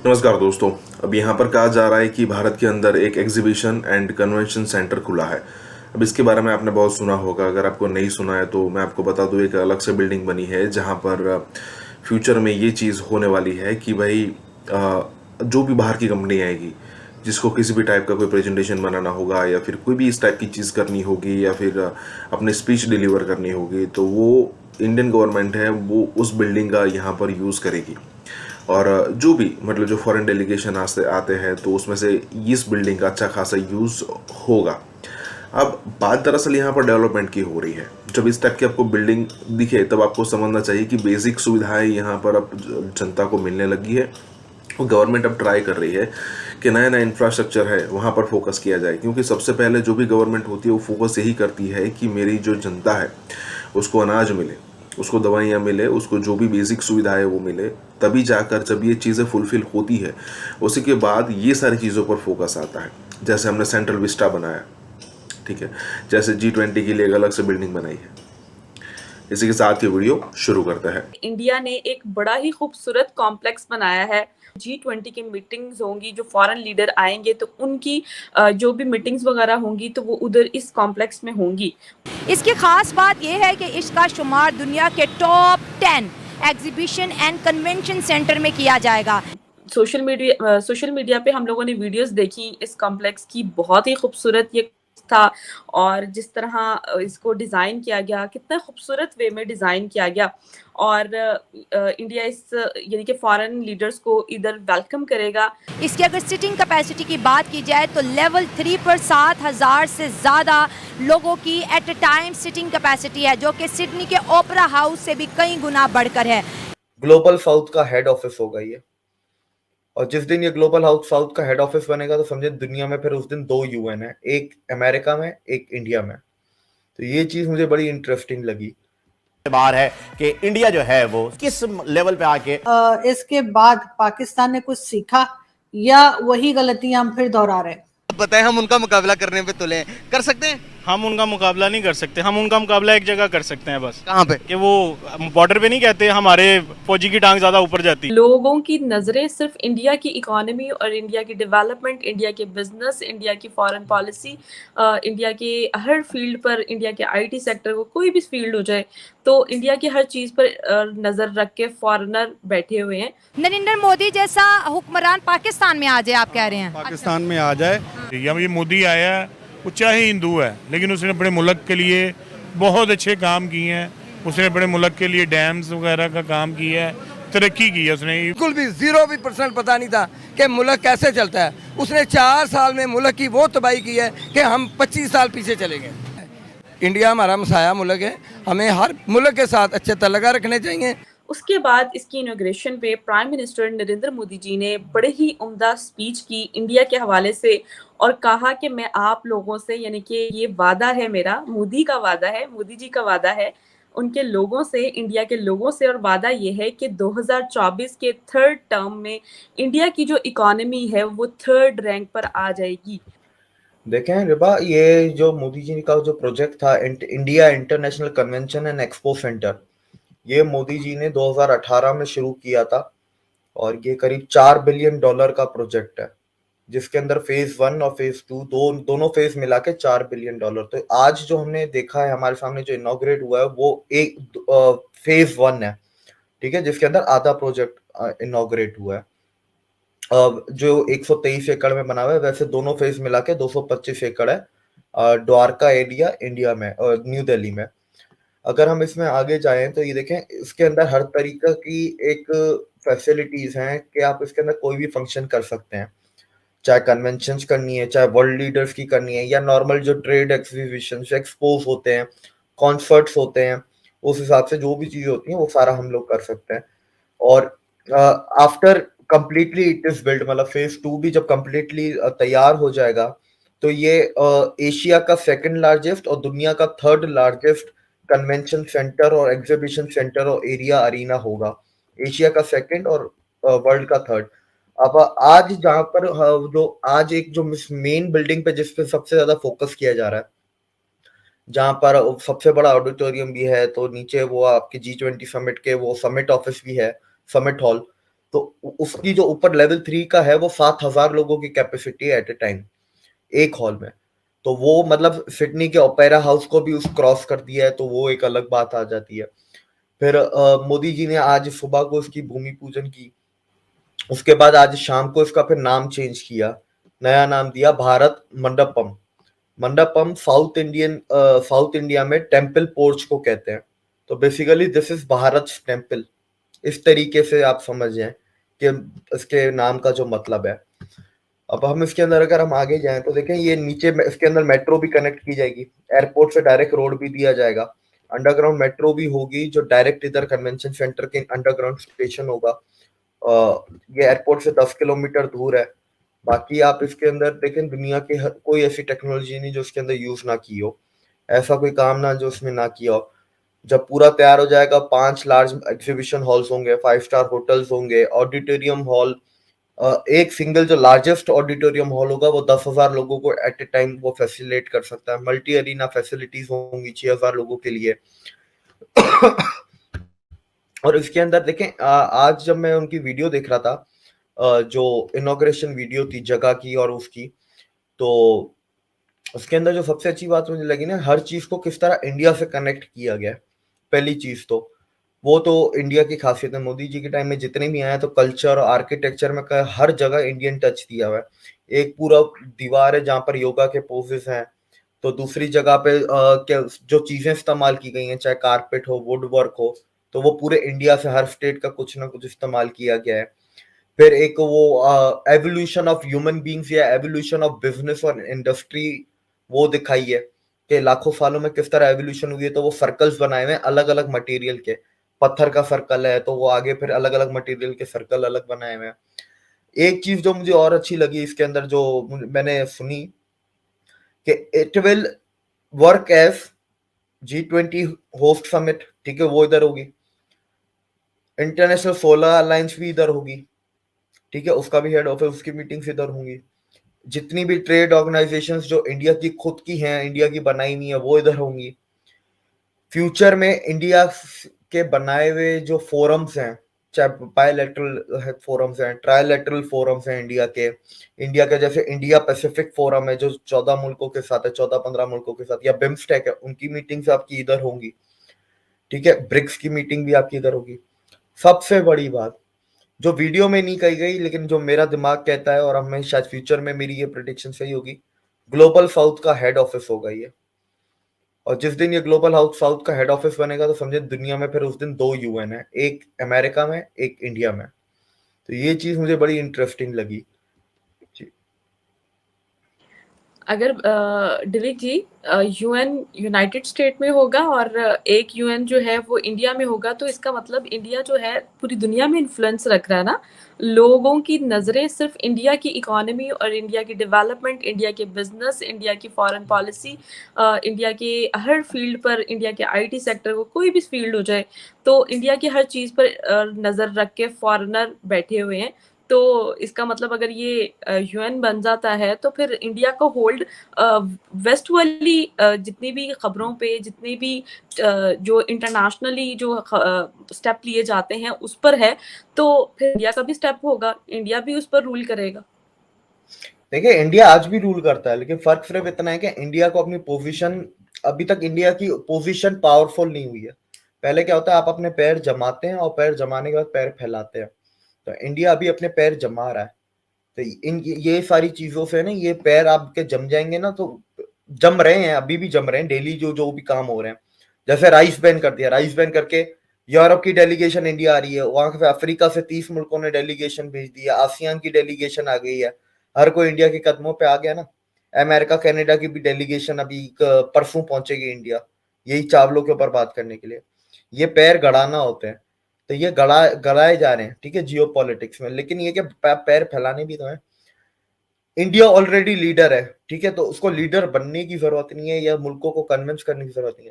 नमस्कार दोस्तों। अब यहाँ पर कहा जा रहा है कि भारत के अंदर एक एग्जीबिशन एंड कन्वेंशन सेंटर खुला है। अब इसके बारे में आपने बहुत सुना होगा। अगर आपको नहीं सुना है तो मैं आपको बता दूं, एक अलग से बिल्डिंग बनी है जहाँ पर फ्यूचर में ये चीज़ होने वाली है कि भाई जो भी बाहर की कंपनी आएगी, जिसको किसी भी टाइप का कोई प्रेजेंटेशन बनाना होगा या फिर कोई भी इस टाइप की चीज़ करनी होगी या फिर अपने स्पीच डिलीवर करनी होगी, तो वो इंडियन गवर्नमेंट है वो उस बिल्डिंग का यहाँ पर यूज़ करेगी। और जो भी मतलब जो फॉरेन डेलीगेशन आते हैं तो उसमें से इस बिल्डिंग का अच्छा खासा यूज़ होगा। अब बात दरअसल यहाँ पर डेवलपमेंट की हो रही है। जब इस टाइप की आपको बिल्डिंग दिखे तब आपको समझना चाहिए कि बेसिक सुविधाएं यहाँ पर अब जनता को मिलने लगी है। गवर्नमेंट अब ट्राई कर रही है कि नया नया इंफ्रास्ट्रक्चर है वहाँ पर फोकस किया जाए, क्योंकि सबसे पहले जो भी गवर्नमेंट होती है वो फोकस यही करती है कि मेरी जो जनता है उसको अनाज मिले, उसको दवाइयाँ मिले, उसको जो भी बेसिक सुविधा है वो मिले। तभी जाकर जब ये चीज़ें फुलफिल होती है उसी के बाद ये सारी चीज़ों पर फोकस आता है। जैसे हमने सेंट्रल विस्टा बनाया, ठीक है, जैसे G20 के लिए एक अलग से बिल्डिंग बनाई है। इसी के साथ ये वीडियो शुरू करता है। इंडिया ने एक बड़ा ही खूबसूरत कॉम्प्लेक्स बनाया है। G20 की मीटिंग्स होंगी, जो फॉरेन लीडर आएंगे तो उनकी जो भी मीटिंग्स वगैरह होंगी तो वो उधर इस कॉम्प्लेक्स में होंगी। इसकी खास बात यह है कि इसका शुमार दुनिया के top 10 exhibition and convention centre में किया जाएगा। सोशल मीडिया पे हम लोगों ने वीडियोस देखी इस कॉम्प्लेक्स की, बहुत ही खूबसूरत ये था। और जिस तरह इसको डिज़ाइन किया गया, कितना खूबसूरत वे में डिज़ाइन किया गया। और इंडिया इस यानी कि फॉरेन लीडर्स को इधर वेलकम करेगा। इसकी अगर सिटिंग कैपेसिटी की बात की जाए तो लेवल 3 पर 7,000 से ज़्यादा लोगों की at a time sitting capacity है, जो कि सिडनी के ओपेरा हाउस से भी कई गुना बढ़कर है। ग्लोबल साउथ का हेड ऑफिस होगा ये, और जिस दिन ये ग्लोबल साउथ का हेड ऑफिस बनेगा तो समझे दुनिया में फिर उस दिन 2 यूएन है, एक अमेरिका में एक इंडिया में। तो ये चीज मुझे बड़ी इंटरेस्टिंग लगी। बार है कि इंडिया जो है वो किस लेवल पे आके इसके बाद पाकिस्तान ने कुछ सीखा या वही गलतियां हम फिर दोहरा रहे हैं। बताएं, हम उनका मुकाबला करने पे तुले हैं, कर सकते हैं? हम उनका मुकाबला नहीं कर सकते। हम उनका मुकाबला एक जगह कर सकते हैं, बस। कहाँ पे? कि वो बॉर्डर पे नहीं कहते हमारे फौजी की टांग ज्यादा ऊपर जाती। लोगों की नज़रें सिर्फ इंडिया की इकोनॉमी और इंडिया की डेवलपमेंट, इंडिया के बिजनेस, इंडिया की फॉरेन पॉलिसी, इंडिया के हर फील्ड पर, इंडिया के आईटी सेक्टर को कोई भी फील्ड हो जाए तो इंडिया की हर चीज़ पर नज़र रख के फॉरेनर बैठे हुए हैं। नरेंद्र मोदी जैसा हुक्मरान पाकिस्तान में आ जाए, आप कह रहे हैं? पाकिस्तान में आ जाए। ये मोदी आया है, वो चाहे हिंदू है लेकिन उसने अपने मुल्क के लिए बहुत अच्छे काम किए हैं। उसने अपने मुल्क के लिए डैम्स वगैरह का काम किया है, तरक्की की है उसने। बिल्कुल भी 0% पता नहीं था कि मुल्क कैसे चलता है। उसने 4 साल में मुल्क की वो तबाही की है कि हम 25 साल पीछे चले गए। इंडिया हमारा मसाया मुल्क है, हमें हर मुल्क के साथ अच्छे तल्लुक़ रखने चाहिए। उसके बाद इसकी इनॉग्रेशन पे प्राइम मिनिस्टर नरेंद्र मोदी जी ने बड़े ही उम्दा स्पीच की इंडिया के हवाले से और कहा कि मैं आप लोगों से, यानी कि ये वादा है मेरा, मोदी का वादा है, मोदी जी का वादा है उनके लोगों से, इंडिया के लोगों से। और वादा ये है कि 2024 के 3rd टर्म में इंडिया की जो इकोनॉमी है वो 3rd रैंक पर आ जाएगी। देखें रिबा, ये जो मोदी जी का जो प्रोजेक्ट था India international convention and expo centre, ये मोदी जी ने 2018 में शुरू किया था और ये करीब $4 बिलियन का प्रोजेक्ट है, जिसके अंदर फेज 1 और फेज 2 दोनों फेज मिला के $4 बिलियन। तो आज जो हमने देखा है हमारे सामने जो इनॉग्रेट हुआ है वो एक फेज 1 है, ठीक है, जिसके अंदर आधा प्रोजेक्ट इनॉग्रेट हुआ है। जो 123 एकड़ में बना हुआ है, वैसे दोनों फेज मिला के 225 एकड़ है द्वारका एरिया इंडिया में और न्यू दिल्ली में। अगर हम इसमें आगे जाएं तो ये देखें, इसके अंदर हर तरीका की एक फैसिलिटीज हैं कि आप इसके अंदर कोई भी फंक्शन कर सकते हैं, चाहे कन्वेंशंस करनी है, चाहे वर्ल्ड लीडर्स की करनी है, या नॉर्मल जो ट्रेड एग्जीबिशन एक्सपोज होते हैं, कॉन्सर्ट्स होते हैं, उस हिसाब से जो भी चीजें होती हैं वो सारा हम लोग कर सकते हैं। और after completely it is build, मतलब फेज 2 भी जब कंप्लीटली तैयार हो जाएगा तो ये एशिया का 2nd लार्जेस्ट और दुनिया का 3rd लार्जेस्ट कन्वेंशन सेंटर और एग्जीबिशन सेंटर और एरिया अरीना होगा। एशिया का 2nd और वर्ल्ड का 3rd। अब आज जहां पर जो आज एक जो मेन बिल्डिंग पे जिस पे सबसे ज्यादा फोकस किया जा रहा है, जहां पर सबसे बड़ा ऑडिटोरियम भी है, तो नीचे वो आपके G20 समिट के वो समिट ऑफिस भी है, समिट हॉल। तो उसकी जो ऊपर लेवल 3 का है वो 7,000 लोगों की कैपेसिटी है एट ए टाइम एक हॉल में। तो वो मतलब सिडनी के ओपेरा हाउस को भी उस क्रॉस कर दिया है, तो वो एक अलग बात आ जाती है। फिर मोदी जी ने आज सुबह को इसकी भूमि पूजन की, उसके बाद आज शाम को इसका फिर नाम चेंज किया, नया नाम दिया भारत मंडपम। मंडपम साउथ इंडिया में टेम्पल पोर्च को कहते हैं। तो basically this is Bharat temple, इस तरीके से आप समझ जाएं कि इसके नाम का जो मतलब है। अब हम इसके अंदर अगर हम आगे जाएं तो देखें ये नीचे इसके अंदर मेट्रो भी कनेक्ट की जाएगी, एयरपोर्ट से डायरेक्ट रोड भी दिया जाएगा, अंडरग्राउंड मेट्रो भी होगी जो डायरेक्ट इधर कन्वेंशन सेंटर के अंडरग्राउंड स्टेशन होगा। ये एयरपोर्ट से 10 किलोमीटर दूर है। बाकी आप इसके अंदर देखें दुनिया की कोई ऐसी टेक्नोलॉजी नहीं जो इसके अंदर यूज ना की हो, ऐसा कोई काम ना जो उसमें ना किया हो। जब पूरा तैयार हो जाएगा 5 लार्ज एग्जीबिशन हॉल्स होंगे, 5 स्टार होटल्स होंगे, ऑडिटोरियम हॉल, एक सिंगल जो लार्जेस्ट ऑडिटोरियम हॉल होगा वो 10,000 लोगों को एट ए टाइम वो फैसिलिटेट कर सकता है। मल्टी अरीना फैसिलिटीज होंगी 6,000 लोगों के लिए। और इसके अंदर देखें आज जब मैं उनकी वीडियो देख रहा था, जो इनॉग्रेशन वीडियो थी जगह की और उसकी, तो उसके अंदर जो सबसे अच्छी बात मुझे लगी ना, हर चीज को किस तरह इंडिया से कनेक्ट किया गया। पहली चीज तो वो तो इंडिया की खासियत है, मोदी जी के टाइम में जितने भी आए तो कल्चर और आर्किटेक्चर में हर जगह इंडियन टच दिया हुआ है। एक पूरा दीवार है जहाँ पर योगा के पोजेस हैं, तो दूसरी जगह पे क्या जो चीजें इस्तेमाल की गई हैं, चाहे कारपेट हो, वुड वर्क हो, तो वो पूरे इंडिया से हर स्टेट का कुछ ना कुछ इस्तेमाल किया गया है। फिर एक वो एवोल्यूशन ऑफ ह्यूमन बींग्स या एवोल्यूशन ऑफ बिजनेस और इंडस्ट्री वो दिखाई है कि लाखों सालों में किस तरह एवोल्यूशन हुई है। तो वो सर्कल्स बनाए हुए हैं अलग अलग मटेरियल के, पत्थर का सर्कल है तो वो आगे फिर अलग अलग मटेरियल के सर्कल अलग बनाए हुए हैं। एक चीज जो मुझे और अच्छी लगी इसके अंदर जो मैंने सुनी कि it will work as G20 host summit, ठीक है, वो इधर होगी। इंटरनेशनल सोलर अलायंस भी इधर होगी, ठीक है, उसका भी हेड ऑफिस, उसकी मीटिंग्स इधर होंगी। जितनी भी ट्रेड ऑर्गेनाइजेशंस जो इंडिया की खुद की हैं, इंडिया की बनाई हुई है, वो इधर होंगी। फ्यूचर में इंडिया के बनाए हुए जो फोरम्स हैं, चाहे बायलैटरल फोरम्स हैं, ट्रायलैटरल फोरम्स हैं इंडिया के जैसे इंडिया पैसिफिक फोरम है जो 14 मुल्कों के साथ है, 14-15 मुल्कों के साथ, या बिम्स्टेक है, उनकी मीटिंग्स आपकी इधर होंगी, ठीक है। ब्रिक्स की मीटिंग भी आपकी इधर होगी। सबसे बड़ी बात जो वीडियो में नहीं कही गई लेकिन जो मेरा दिमाग कहता है, और हमें शायद फ्यूचर में मेरी ये प्रेडिक्शन सही होगी, ग्लोबल साउथ का हेड ऑफिस होगा ये। और जिस दिन ये ग्लोबल साउथ का हेड ऑफिस बनेगा तो समझे दुनिया में फिर उस दिन 2 UN है, एक अमेरिका में, एक इंडिया में। तो ये चीज मुझे बड़ी इंटरेस्टिंग लगी। अगर Dilip ji UN United state में होगा और एक UN जो है वो इंडिया में होगा, तो इसका मतलब इंडिया जो है पूरी दुनिया में इन्फ्लुएंस रख रहा है ना। लोगों की नज़रें सिर्फ इंडिया की इकोनॉमी और इंडिया की डेवलपमेंट, इंडिया के बिजनेस, इंडिया की फॉरेन पॉलिसी, इंडिया के हर फील्ड पर, इंडिया के IT सेक्टर को कोई भी फील्ड हो जाए, तो इंडिया की हर चीज़ पर नज़र रख के फॉरेनर बैठे हुए हैं। तो इसका मतलब अगर ये UN बन जाता है तो फिर इंडिया का होल्ड वेस्ट वाली जितनी भी खबरों पे, जितनी भी जो इंटरनेशनली जो स्टेप लिए जाते हैं उस पर है, तो फिर इंडिया का भी स्टेप होगा, इंडिया भी उस पर रूल करेगा। देखिए इंडिया आज भी रूल करता है, लेकिन फर्क सिर्फ इतना है कि इंडिया को अपनी पोजीशन, अभी तक इंडिया की पोजीशन पावरफुल नहीं हुई है। पहले क्या होता है, आप अपने पैर जमाते हैं और पैर जमाने के बाद पैर फैलाते हैं। तो इंडिया अभी अपने पैर जमा रहा है। तो ये सारी चीजों से ना, ये पैर आपके जम जाएंगे ना, तो जम रहे हैं, अभी भी जम रहे हैं डेली जो भी काम हो रहे हैं। जैसे राइस बैन कर दिया, राइस बैन करके यूरोप की डेलीगेशन इंडिया आ रही है, वहां से अफ्रीका से 30 मुल्कों ने डेलीगेशन भेज दी है, आसियान की डेलीगेशन आ गई है, हर कोई इंडिया के कदमों पे आ गया ना। अमेरिका कनाडा की भी डेलीगेशन अभी परसों पहुंचेगी इंडिया, यही चावलों के ऊपर बात करने के लिए। ये पैर गड़ाना होते हैं, तो ये गड़ाए जा रहे हैं, ठीक है, जियो पॉलिटिक्स में। लेकिन ये क्या पैर फैलाने भी तो है। इंडिया ऑलरेडी लीडर है, ठीक है, तो उसको लीडर बनने की जरूरत नहीं है या मुल्कों को कन्विंस करने की जरूरत नहीं है।